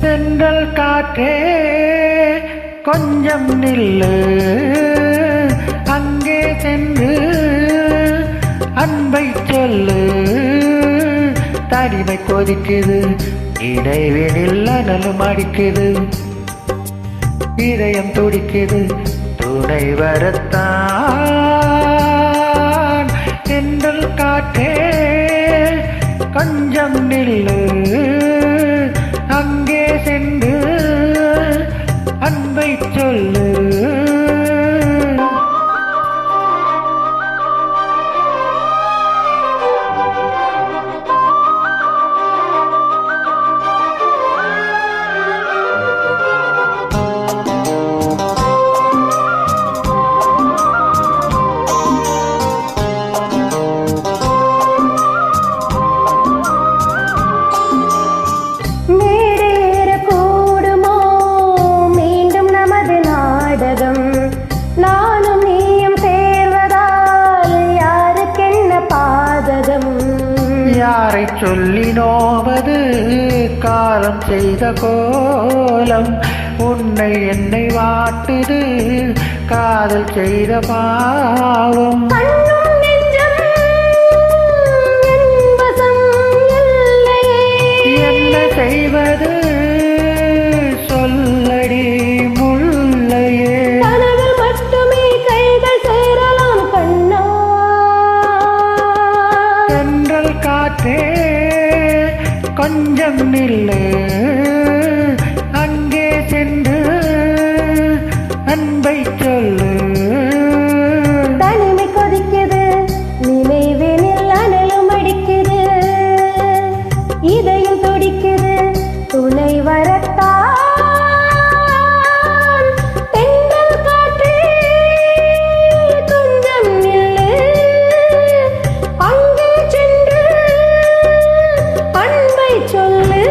தென்றல் காற்றே கொஞ்சம் நில்லு, அங்கே சென்று அன்பை சொல்லு. தனிமை கொதிக்குது, இடைவெளியில் அனலும் அடிக்குது, இதயம் துடிக்குது, துணை வரத்தான். தென்றல் காற்றே கொஞ்சம் நில்லு, அங்கே சென்று அன்பை சொல்லு. யாரை சொல்லி நோவது காலம் செய்த கோலம், உன்னை என்னை வாட்டுது காதல் செய்த பாவம். என்ன செய்வது சொல்லடி முள்ளையே, மட்டுமே கைகள் சேரலாம் கண்ணா. தென்றல் காற்றே கொஞ்சம் நில்லு, அங்கே சென்று அன்பை சொல்லு. தனிமை கொதிக்குது, நினைவினில் அனலும் அடிக்குது, இதயம் துடிக்குது, துணை வரத்தான். தென்றல் காற்றே கொஞ்சம் நில்லு, அங்கே சென்று அன்பை சொல்லு.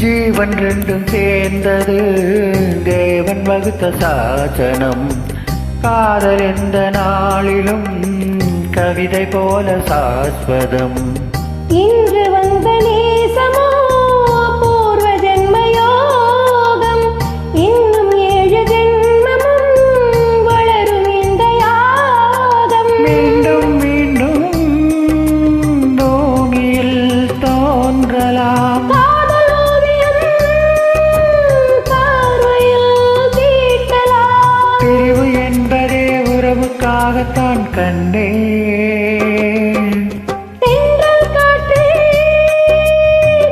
ஜீவன் ரெண்டும் சேர்ந்தது தேவன் வகுத்த சாசனம், காதல் எந்த நாளிலும் கவிதை போல சாஸ்வதம். இன்று வந்த நேசமோ பூர்வ ஜென்ம யோகம், இன்னும் 7 ஜென்மமும் வளரும் இந்த யாகம். மீண்டும் மீண்டும் பூமியில் தோன்றலாம், பிரிவு என்பதே உறவுக்காகத்தான் கண்டேன். தென்றல் காற்றே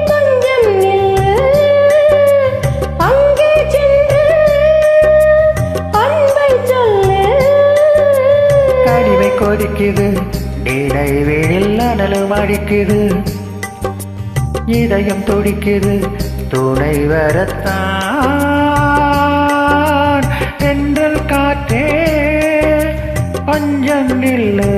கொஞ்சம் நில்லு, அங்கே சென்று அன்பை சொல்லு. தனிமை கொதிக்குது, இடைவெளியில் அனலும் அடிக்குது, இதயம் துடிக்குது, துணை வரத்தான். தென்றல் காற்றே கொஞ்சம் நில்லு.